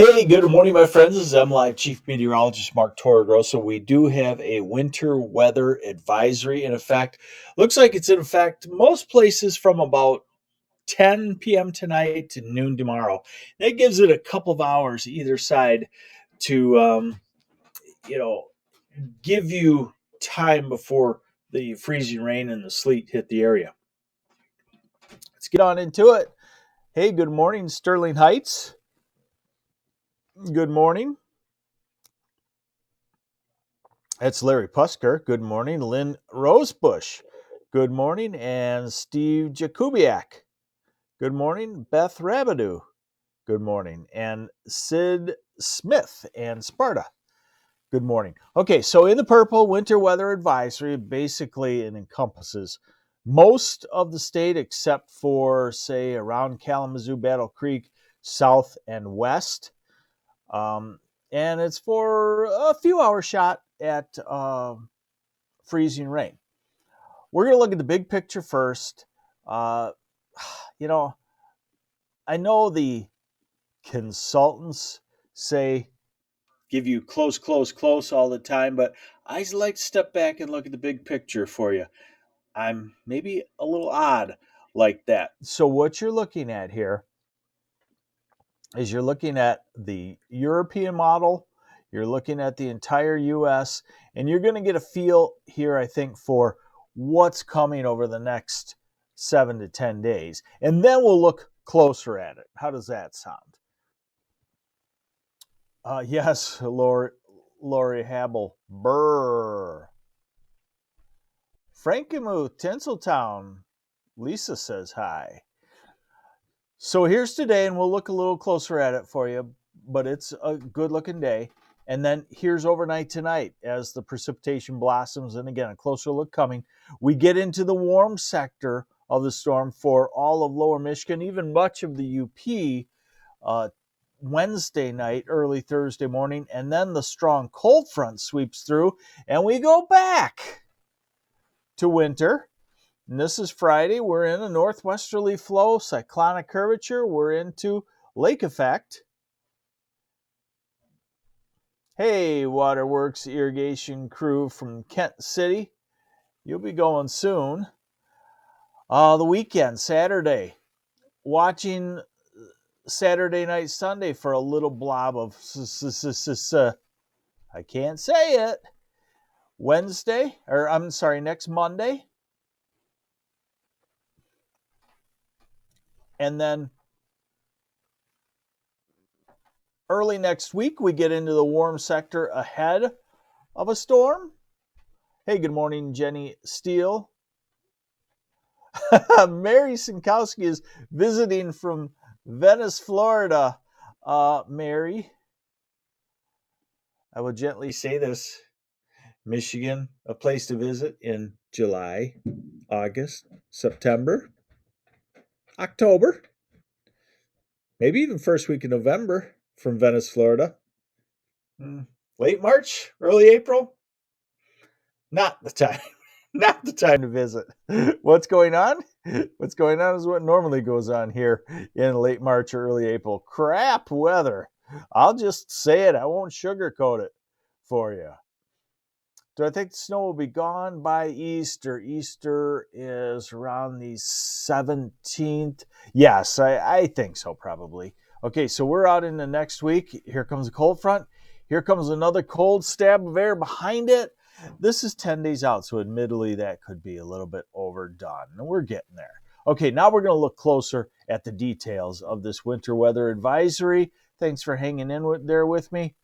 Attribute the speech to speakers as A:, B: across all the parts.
A: Hey, good morning, my friends. This is MLive Chief Meteorologist Mark Torregrossa. We do have a winter weather advisory in effect. Looks like it's in effect most places from about 10 p.m. tonight to noon tomorrow. That gives it a couple of hours either side to, you know, give you time before the freezing rain and the sleet hit the area. Let's get on into it. Hey, good morning, Sterling Heights. Good morning. That's Larry Pusker. Good morning. Lynn Rosebush. Good morning. And Steve Jakubiak. Good morning. Beth Rabidou. Good morning. And Sid Smith and Sparta. Good morning. Okay, so in the purple winter weather advisory, basically it encompasses most of the state except for, say, around Kalamazoo, Battle Creek, south and west. And it's for a few hour shot at freezing rain. We're going to look at the big picture first. Uh, you know, I know the consultants say give you close all the time, but I like to step back and look at the big picture for you. I'm maybe a little odd like that. So what you're looking at here is you're looking at the European model, you're looking at the entire US, and you're going to get a feel here, I think, for what's coming over the next 7 to 10 days. And then we'll look closer at it. How does that sound? Yes, Lori Habel. Brr. Frankenmuth, Tinseltown. Lisa says hi. So here's today, and we'll look a little closer at it for you, but it's a good looking day. And then here's overnight tonight as the precipitation blossoms. And again, a closer look coming. We get into the warm sector of the storm for all of lower Michigan, even much of the UP Wednesday night, early Thursday morning. And then the strong cold front sweeps through, and we go back to winter. And this is Friday. We're in a northwesterly flow, cyclonic curvature. We're into lake effect. Hey, Waterworks irrigation crew from Kent City. You'll be going soon. The weekend, Saturday. Watching Saturday night, Sunday for a little blob of I can't say it. Next Monday. And then early next week, we get into the warm sector ahead of a storm. Hey, good morning, Jenny Steele. Mary Sinkowski is visiting from Venice, Florida. Mary, I will gently say this. Michigan, a place to visit in July, August, September, October, maybe even first week of November from Venice, Florida. Late March, early April, not the time. Not the time to visit. What's going on? What's going on is what normally goes on here in late March or early April. Crap weather. I'll just say it. I won't sugarcoat it for you. Do I think the snow will be gone by Easter? Easter is around the 17th. Yes, I think so, probably. Okay, so we're out in the next week. Here comes a cold front. Here comes another cold stab of air behind it. This is 10 days out, so admittedly that could be a little bit overdone. And we're getting there. Okay, now we're going to look closer at the details of this winter weather advisory. Thanks for hanging in there with me.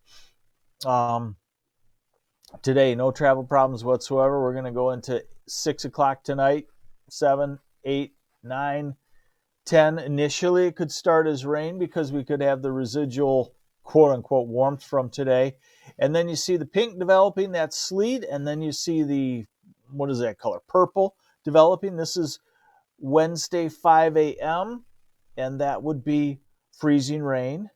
A: Today, no travel problems whatsoever. We're going to go into 6 o'clock tonight, 7, 8, 9, 10. Initially, it could start as rain because we could have the residual quote-unquote warmth from today. And then you see the pink developing, that's sleet, and then you see the, what is that color, purple developing. This is Wednesday, 5 a.m., and that would be freezing rain.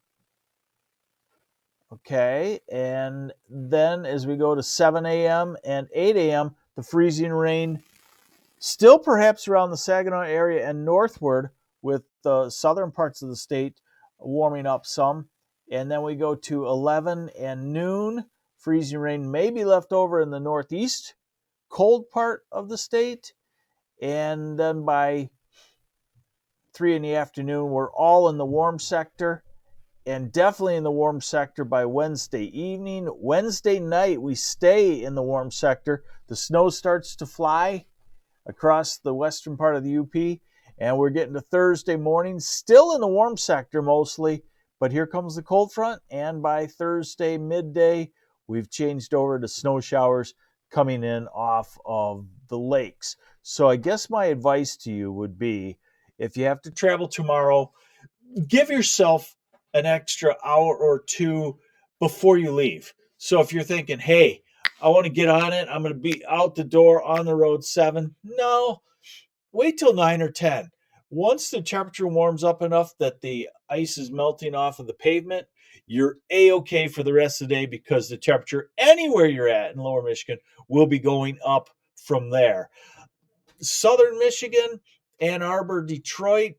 A: Okay, and then as we go to 7 a.m. and 8 a.m., the freezing rain still perhaps around the Saginaw area and northward, with the southern parts of the state warming up some. And then we go to 11 and noon. Freezing rain may be left over in the northeast, cold part of the state. And then by 3 in the afternoon, we're all in the warm sector, and definitely in the warm sector by Wednesday evening. Wednesday night, we stay in the warm sector. The snow starts to fly across the western part of the UP, and we're getting to Thursday morning, still in the warm sector mostly, but here comes the cold front, and by Thursday midday, we've changed over to snow showers coming in off of the lakes. So I guess my advice to you would be, if you have to travel tomorrow, give yourself an extra hour or two before you leave. So if you're thinking, hey, I want to get on it, I'm going to be out the door on the road 7. No, wait till 9 or 10. Once the temperature warms up enough that the ice is melting off of the pavement, you're A-okay for the rest of the day, because the temperature anywhere you're at in lower Michigan will be going up from there. Southern Michigan, Ann Arbor, Detroit,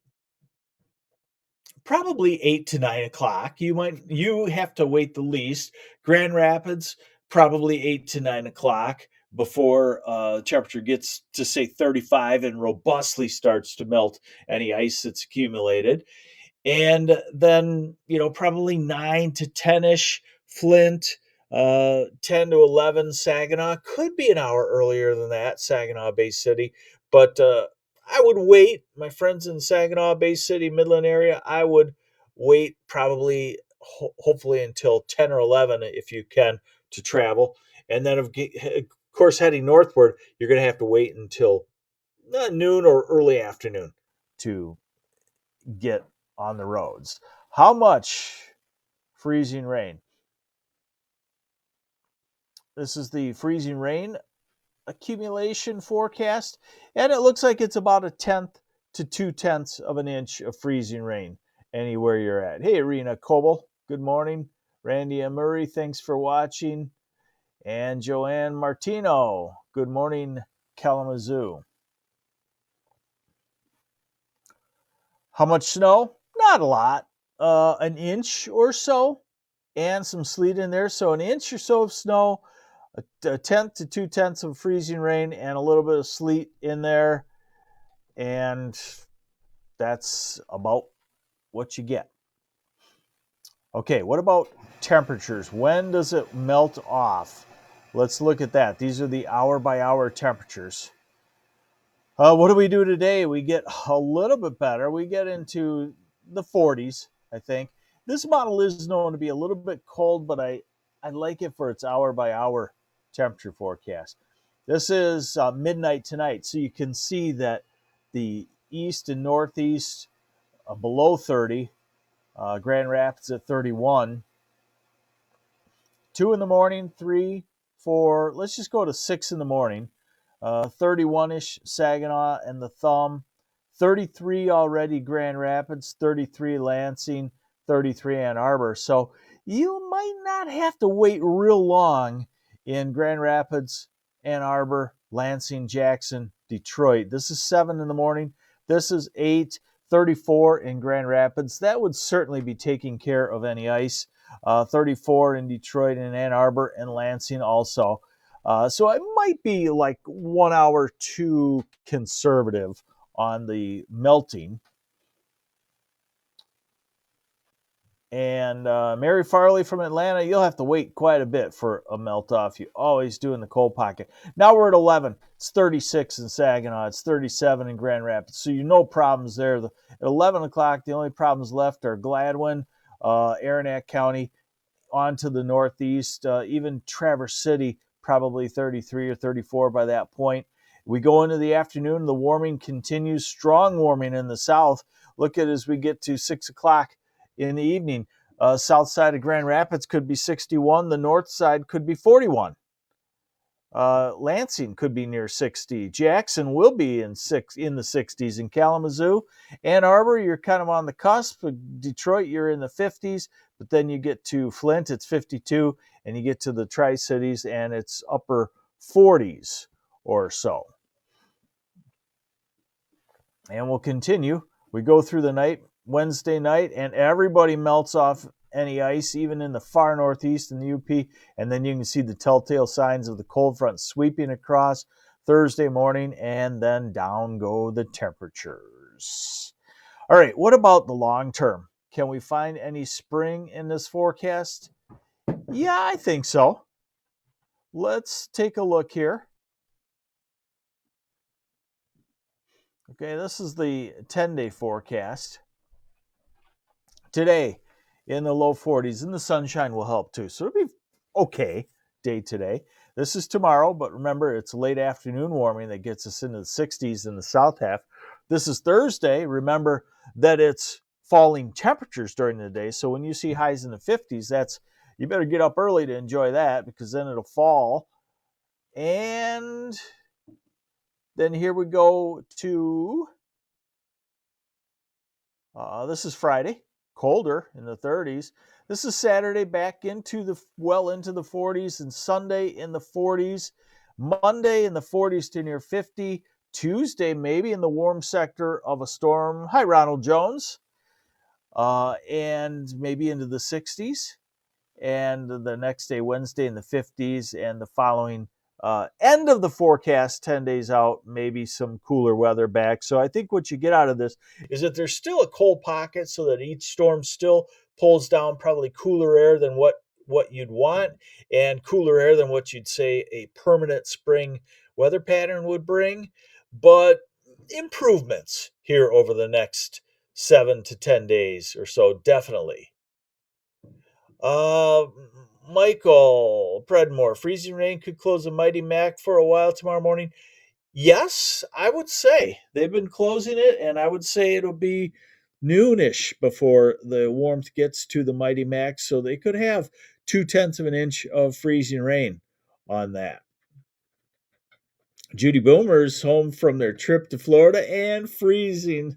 A: probably 8 to 9 o'clock. You have to wait the least. Grand Rapids, probably 8 to 9 o'clock before temperature gets to say 35 and robustly starts to melt any ice that's accumulated. And then, probably 9 to 10ish Flint, 10 to 11 Saginaw. Could be an hour earlier than that, Saginaw Bay City. But I would wait, my friends in Saginaw Bay City, Midland area, I would wait probably, hopefully until 10 or 11 if you can, to travel. And then, of course, heading northward, you're going to have to wait until noon or early afternoon to get on the roads. How much freezing rain? This is the freezing rain accumulation forecast, and it looks like it's about 1/10 to 2/10 of an inch of freezing rain anywhere you're at. Hey, Rena Coble, good morning. Randy and Murray, thanks for watching. And Joanne Martino, good morning, Kalamazoo. How much snow? Not a lot. An inch or so, and some sleet in there. So an inch or so of snow, a 1/10 to 2/10 of freezing rain, and a little bit of sleet in there. And that's about what you get. Okay, what about temperatures? When does it melt off? Let's look at that. These are the hour-by-hour temperatures. What do we do today? We get a little bit better. We get into the 40s, I think. This model is known to be a little bit cold, but I like it for its hour-by-hour temperature forecast. This is midnight tonight, so you can see that the east and northeast below 30, Grand Rapids at 31, 2 in the morning, 3, 4, let's just go to 6 in the morning. 31-ish Saginaw and the Thumb, 33 already Grand Rapids, 33 Lansing, 33 Ann Arbor. So you might not have to wait real long in Grand Rapids, Ann Arbor, Lansing, Jackson, Detroit. This is 7 in the morning. This is 8, 34 in Grand Rapids. That would certainly be taking care of any ice. 34 in Detroit and Ann Arbor and Lansing also. So it might be like 1 hour too conservative on the melting. And Mary Farley from Atlanta, you'll have to wait quite a bit for a melt off. You always do in the cold pocket. Now we're at 11. It's 36 in Saginaw. It's 37 in Grand Rapids. So no problems there. At 11 o'clock, the only problems left are Gladwin, Aranac County, on to the northeast, even Traverse City, probably 33 or 34 by that point. We go into the afternoon, the warming continues, strong warming in the south. Look at as we get to 6 o'clock in the evening. South side of Grand Rapids could be 61. The north side could be 41. Lansing could be near 60. Jackson will be in the 60s. In Kalamazoo, Ann Arbor, you're kind of on the cusp. Detroit, you're in the 50s. But then you get to Flint, it's 52. And you get to the Tri-Cities, and it's upper 40s or so. And we'll continue. We go through the night, Wednesday night, and everybody melts off any ice, even in the far northeast in the UP. And then you can see the telltale signs of the cold front sweeping across Thursday morning, and then down go the temperatures. All right, what about the long term? Can we find any spring in this forecast? Yeah, I think so. Let's take a look here. Okay, this is the 10-day forecast. Today, in the low 40s, and the sunshine will help too. So it'll be okay day today. This is tomorrow, but remember, it's late afternoon warming that gets us into the 60s in the south half. This is Thursday. Remember that it's falling temperatures during the day. So when you see highs in the 50s, you better get up early to enjoy that, because then it'll fall. And then here we go to, this is Friday, colder in the 30s. This is Saturday, back into the 40s, and Sunday in the 40s. Monday in the 40s to near 50. Tuesday maybe in the warm sector of a storm. Hi, Ronald Jones. And maybe into the 60s. And the next day, Wednesday, in the 50s, and the following end of the forecast, 10 days out, maybe some cooler weather back. So I think what you get out of this is that there's still a cold pocket, so that each storm still pulls down probably cooler air than what you'd want, and cooler air than what you'd say a permanent spring weather pattern would bring. But improvements here over the next 7 to 10 days or so, definitely. Uh, Michael Predmore, freezing rain could close the Mighty Mac for a while tomorrow morning. Yes, I would say they've been closing it, and I would say it'll be noonish before the warmth gets to the Mighty Mac, so they could have 2/10 of an inch of freezing rain on that. Judy Boomer's home from their trip to Florida and freezing.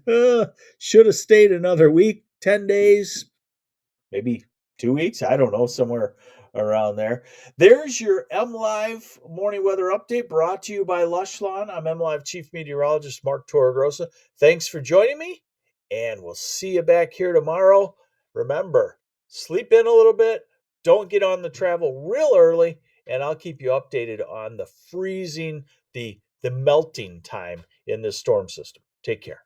A: Should have stayed another week, 10 days, maybe 2 weeks. I don't know, somewhere around there. There's your MLive morning weather update, brought to you by Lush Lawn. I'm MLive Chief Meteorologist Mark Torregrossa. Thanks for joining me, and we'll see you back here tomorrow. Remember, sleep in a little bit. Don't get on the travel real early, and I'll keep you updated on the freezing, the melting time in this storm system. Take care.